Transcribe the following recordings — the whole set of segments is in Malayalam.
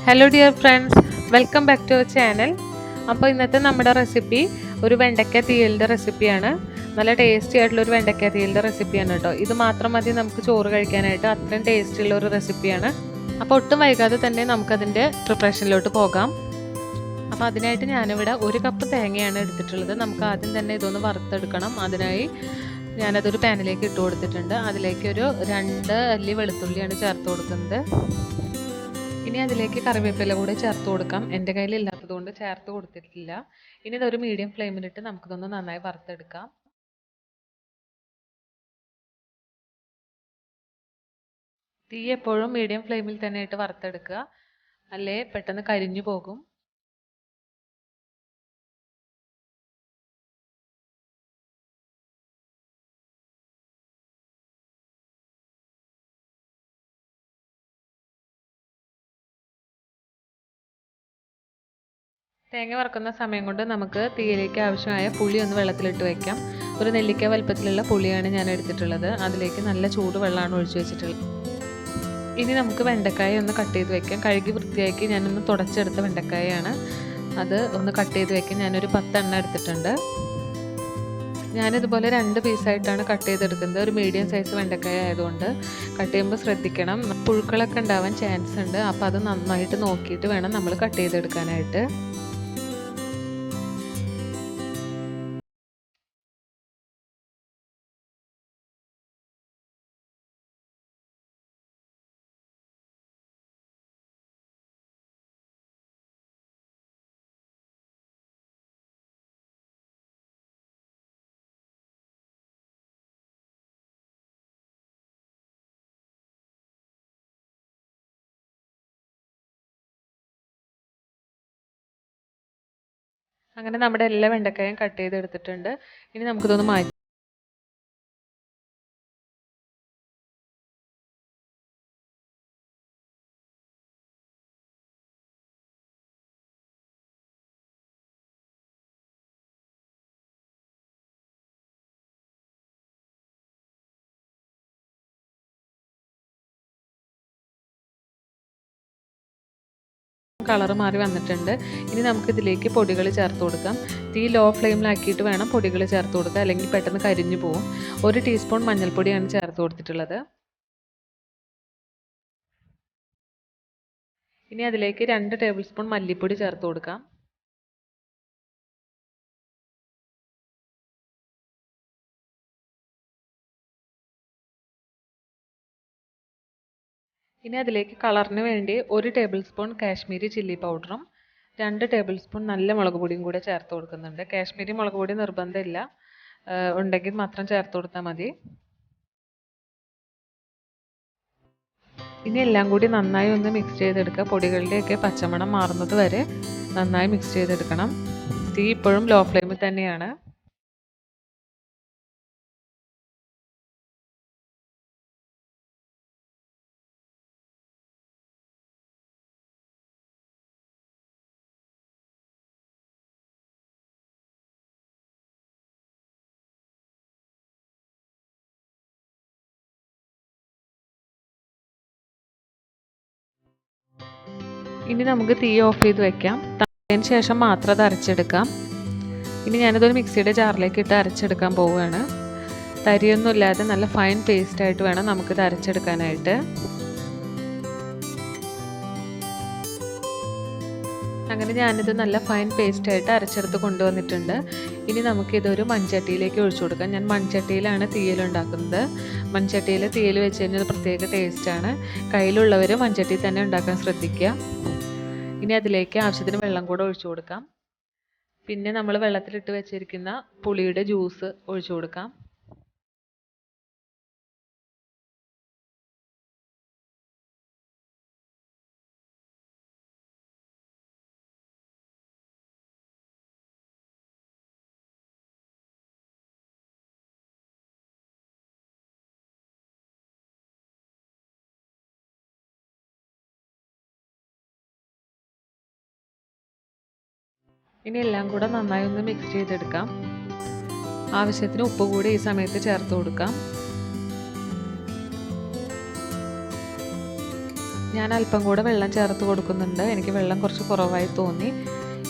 Hello dear friends, welcome back to our channel. അപ്പോൾ ഇന്നത്തെ നമ്മുടെ റെസിപ്പി ഒരു വെണ്ടയ്ക്ക തീയലിൻ്റെ റെസിപ്പിയാണ്. നല്ല ടേസ്റ്റി ആയിട്ടുള്ളൊരു വെണ്ടയ്ക്ക തീയലിൻ്റെ റെസിപ്പിയാണ് കേട്ടോ. ഇത് മാത്രം മതി നമുക്ക് ചോറ് കഴിക്കാനായിട്ട്, അത്രയും ടേസ്റ്റിയുള്ള ഒരു റെസിപ്പിയാണ്. അപ്പോൾ ഒട്ടും വൈകാതെ തന്നെ നമുക്കതിൻ്റെ പ്രിപ്പറേഷനിലോട്ട് പോകാം. അപ്പോൾ അതിനായിട്ട് ഞാനിവിടെ 1 കപ്പ് തേങ്ങയാണ് എടുത്തിട്ടുള്ളത്. നമുക്ക് ആദ്യം തന്നെ ഇതൊന്ന് വറുത്തെടുക്കണം. അതിനായി ഞാനതൊരു പാനിലേക്ക് ഇട്ട് കൊടുത്തിട്ടുണ്ട്. അതിലേക്ക് ഒരു 2 അല്ലി വെളുത്തുള്ളിയാണ് ചേർത്ത് കൊടുക്കുന്നത്. ഇനി അതിലേക്ക് കറിവേപ്പില കൂടെ ചേർത്ത് കൊടുക്കാം. എൻ്റെ കയ്യിൽ ഇല്ലാത്തതുകൊണ്ട് ചേർത്ത് കൊടുത്തിട്ടില്ല. ഇനി ഇതൊരു മീഡിയം ഫ്ലെയിമിലിട്ട് നമുക്കിതൊന്ന് നന്നായി വറുത്തെടുക്കാം. തീ എപ്പോഴും മീഡിയം ഫ്ലെയിമിൽ തന്നെ ഇട്ട് വറുത്തെടുക്കുക, അല്ലേ പെട്ടെന്ന് കരിഞ്ഞു പോകും. തേങ്ങ വറുക്കുന്ന സമയം കൊണ്ട് നമുക്ക് തീയിലേക്ക് ആവശ്യമായ പുളി ഒന്ന് വെള്ളത്തിലിട്ട് വയ്ക്കാം. ഒരു നെല്ലിക്ക വലുപ്പത്തിലുള്ള പുളിയാണ് ഞാൻ എടുത്തിട്ടുള്ളത്. അതിലേക്ക് നല്ല ചൂട് വെള്ളമാണ് ഒഴിച്ചു വെച്ചിട്ടുള്ളത്. ഇനി നമുക്ക് വെണ്ടക്കായ ഒന്ന് കട്ട് ചെയ്ത് വെക്കാം. കഴുകി വൃത്തിയാക്കി ഞാനൊന്ന് തുടച്ചെടുത്ത വെണ്ടക്കായാണ്. അത് ഒന്ന് കട്ട് ചെയ്ത് വെക്കാം. ഞാനൊരു 10 എണ്ണം എടുത്തിട്ടുണ്ട്. ഞാനിതുപോലെ 2 പീസായിട്ടാണ് കട്ട് ചെയ്തെടുക്കുന്നത്. ഒരു മീഡിയം സൈസ് വെണ്ടക്കായ ആയതുകൊണ്ട് കട്ട് ചെയ്യുമ്പോൾ ശ്രദ്ധിക്കണം, പുഴുക്കളൊക്കെ ഉണ്ടാവാൻ ചാൻസ് ഉണ്ട്. അപ്പോൾ അത് നന്നായിട്ട് നോക്കിയിട്ട് വേണം നമ്മൾ കട്ട് ചെയ്തെടുക്കാനായിട്ട്. അങ്ങനെ നമ്മുടെ എല്ലാ വെണ്ടക്കായും കട്ട് ചെയ്തെടുത്തിട്ടുണ്ട്. ഇനി നമുക്കിതൊന്ന് മാറ്റി കളർ മാറി വന്നിട്ടുണ്ട്. ഇനി നമുക്കിതിലേക്ക് പൊടികൾ ചേർത്ത് കൊടുക്കാം. തീ ലോ ഫ്ലെയിമിലാക്കിയിട്ട് വേണം പൊടികൾ ചേർത്ത് കൊടുക്കുക, അല്ലെങ്കിൽ പെട്ടെന്ന് കരിഞ്ഞു പോകും. 1 ടീസ്പൂൺ മഞ്ഞൾപ്പൊടിയാണ് ചേർത്ത് കൊടുത്തിട്ടുള്ളത്. ഇനി അതിലേക്ക് 2 ടേബിൾ സ്പൂൺ മല്ലിപ്പൊടി ചേർത്ത് കൊടുക്കാം. ഇനി അതിലേക്ക് കളറിന് വേണ്ടി 1 ടേബിൾ സ്പൂൺ കാശ്മീരി ചില്ലി പൗഡറും 2 ടേബിൾ സ്പൂൺ നല്ല മുളക് പൊടിയും കൂടെ ചേർത്ത് കൊടുക്കുന്നുണ്ട്. കാശ്മീരി മുളക് പൊടി നിർബന്ധമില്ല, ഉണ്ടെങ്കിൽ മാത്രം ചേർത്ത് കൊടുത്താൽ മതി. ഇനി എല്ലാം കൂടി നന്നായി ഒന്ന് മിക്സ് ചെയ്തെടുക്കുക. പൊടികളുടെയൊക്കെ പച്ചമണം മാറുന്നത് വരെ നന്നായി മിക്സ് ചെയ്തെടുക്കണം. തീ ഇപ്പോഴും ലോ ഫ്ലെയിമിൽ തന്നെയാണ്. ഇനി നമുക്ക് തീ ഓഫ് ചെയ്ത് വെക്കാം. തണുത്തതിന് ശേഷം മാത്രം അത് അരച്ചെടുക്കാം. ഇനി ഞാനതൊരു മിക്സിയുടെ ജാറിലേക്ക് ഇട്ട് അരച്ചെടുക്കാൻ പോവുകയാണ്. തരിയൊന്നുമില്ലാതെ നല്ല ഫൈൻ പേസ്റ്റായിട്ട് വേണം നമുക്കിത് അരച്ചെടുക്കാനായിട്ട്. അങ്ങനെ ഞാനിത് നല്ല ഫൈൻ പേസ്റ്റായിട്ട് അരച്ചെടുത്ത് കൊണ്ടുവന്നിട്ടുണ്ട്. ഇനി നമുക്കിതൊരു മൺചട്ടിയിലേക്ക് ഒഴിച്ചു കൊടുക്കാം. ഞാൻ മൺചട്ടിയിലാണ് തീയലുണ്ടാക്കുന്നത്. മൺചട്ടിയിൽ തീയൽ വെച്ച് കഴിഞ്ഞാൽ പ്രത്യേക ടേസ്റ്റാണ്. കയ്യിലുള്ളവർ മൺചട്ടിയിൽ തന്നെ ഉണ്ടാക്കാൻ ശ്രദ്ധിക്കുക. ഇനി അതിലേക്ക് ആവശ്യത്തിന് വെള്ളം കൂടെ ഒഴിച്ചു കൊടുക്കാം. പിന്നെ നമ്മൾ വെള്ളത്തിലിട്ട് വെച്ചിരിക്കുന്ന പുളിയുടെ ജ്യൂസ് ഒഴിച്ചു കൊടുക്കാം. ഇനി എല്ലാം കൂടെ നന്നായി ഒന്ന് മിക്സ് ചെയ്തെടുക്കാം. ആവശ്യത്തിന് ഉപ്പ് കൂടി ഈ സമയത്ത് ചേർത്ത് കൊടുക്കാം. ഞാൻ അല്പം കൂടെ വെള്ളം ചേർത്ത് കൊടുക്കുന്നുണ്ട്. എനിക്ക് വെള്ളം കുറച്ച് കുറവായി തോന്നി.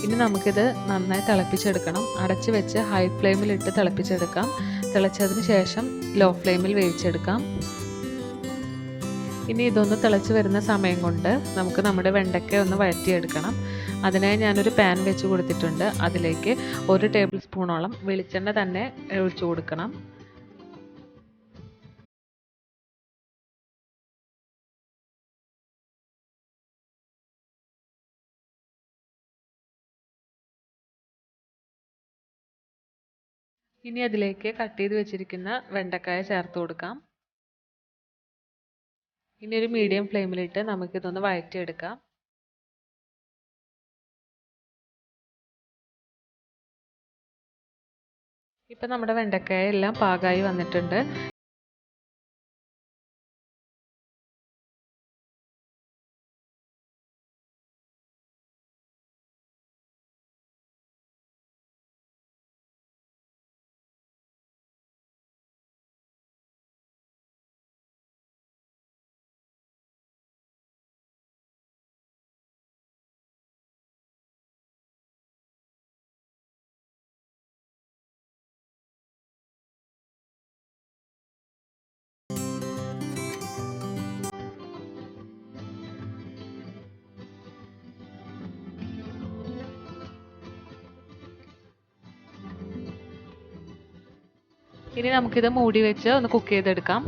ഇനി നമുക്കിത് നന്നായി തിളപ്പിച്ചെടുക്കണം. അടച്ച് വെച്ച് ഹൈ ഫ്ലെയിമിലിട്ട് തിളപ്പിച്ചെടുക്കാം. തിളച്ചതിന് ശേഷം ലോ ഫ്ലെയിമിൽ വേവിച്ചെടുക്കാം. ഇനി ഇതൊന്ന് തിളച്ച് വരുന്ന സമയം കൊണ്ട് നമുക്ക് നമ്മുടെ വെണ്ടയ്ക്ക ഒന്ന് വഴറ്റിയെടുക്കണം. അതിനായി ഞാനൊരു പാൻ വെച്ച് കൊടുത്തിട്ടുണ്ട്. അതിലേക്ക് 1 ടേബിൾ സ്പൂണോളം വെളിച്ചെണ്ണ തന്നെ ഒഴിച്ചു കൊടുക്കണം. ഇനി അതിലേക്ക് കട്ട് ചെയ്ത് വെച്ചിരിക്കുന്ന വെണ്ടക്കായ ചേർത്ത് കൊടുക്കാം. ഇനി ഒരു മീഡിയം ഫ്ലെയിമിലിട്ട് നമുക്കിതൊന്ന് വഴറ്റിയെടുക്കാം. ഇപ്പം നമ്മുടെ വെണ്ടക്കായ എല്ലാം പാകമായി വന്നിട്ടുണ്ട്. ഇനി നമുക്കിത് മൂടി വെച്ച് ഒന്ന് കുക്ക് ചെയ്തെടുക്കാം.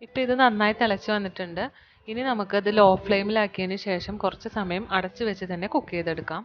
ഇപ്പം ഇത് നന്നായി തിളച്ച് വന്നിട്ടുണ്ട്. ഇനി നമുക്കത് ലോ ഫ്ലെയിമിലാക്കിയതിന് ശേഷം കുറച്ച് സമയം അടച്ചു വെച്ച് തന്നെ കുക്ക് ചെയ്തെടുക്കാം.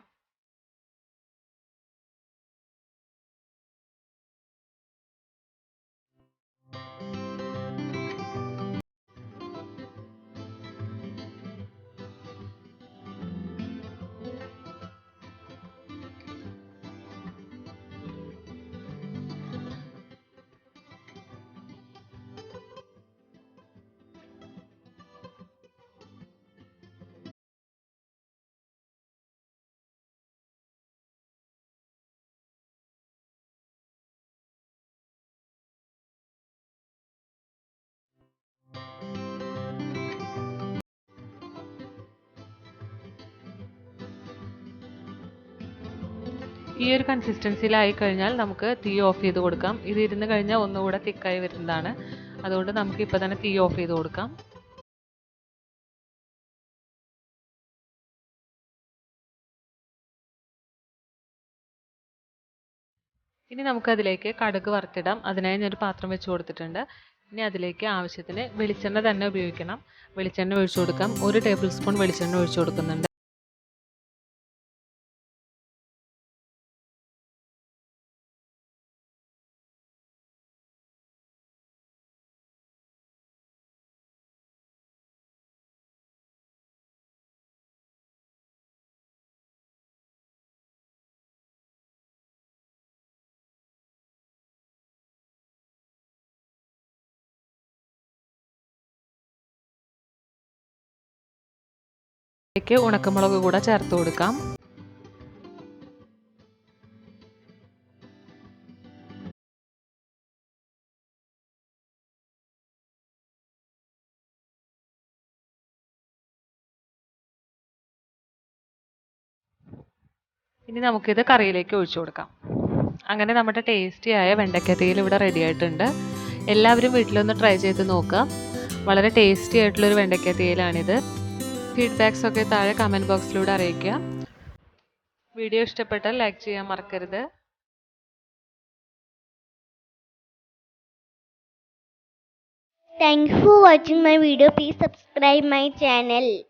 ഈ ഒരു കൺസിസ്റ്റൻസിയിലായി കഴിഞ്ഞാൽ നമുക്ക് തീ ഓഫ് ചെയ്ത് കൊടുക്കാം. ഇത് ഇരുന്ന് കഴിഞ്ഞാൽ ഒന്നുകൂടെ തിക്കായി വരുന്നതാണ്. അതുകൊണ്ട് നമുക്ക് ഇപ്പോൾ തന്നെ തീ ഓഫ് ചെയ്ത് കൊടുക്കാം. ഇനി നമുക്കതിലേക്ക് കടുക് വറുത്തിടാം. അതിനായി ഞാനൊരു പാത്രം വെച്ച് കൊടുത്തിട്ടുണ്ട്. ഇനി അതിലേക്ക് ആവശ്യത്തിന് വെളിച്ചെണ്ണ തന്നെ ഉപയോഗിക്കണം. വെളിച്ചെണ്ണ ഒഴിച്ചു കൊടുക്കാം. 1 ടേബിൾ സ്പൂൺ വെളിച്ചെണ്ണ ഒഴിച്ചു കൊടുക്കുന്നുണ്ട്. ഇതിലേക്ക് ഉണക്കമുളക് കൂടെ ചേർത്ത് കൊടുക്കാം. ഇനി നമുക്കിത് കറിയിലേക്ക് ഒഴിച്ചു കൊടുക്കാം. അങ്ങനെ നമ്മുടെ ടേസ്റ്റിയായ വെണ്ടയ്ക്ക തീയൽ ഇവിടെ റെഡി ആയിട്ടുണ്ട്. എല്ലാവരും വീട്ടിലൊന്ന് ട്രൈ ചെയ്ത് നോക്കുക. വളരെ ടേസ്റ്റി ആയിട്ടുള്ളൊരു വെണ്ടയ്ക്ക തീയലാണിത്. ഫീഡ്ബാക്സ് ഒക്കെ താഴെ കമൻറ്റ് ബോക്സിലൂടെ അറിയിക്കുക. വീഡിയോ ഇഷ്ടപ്പെട്ടാൽ ലൈക്ക് ചെയ്യാൻ മറക്കരുത്. Thank you for watching my video. Please subscribe my channel.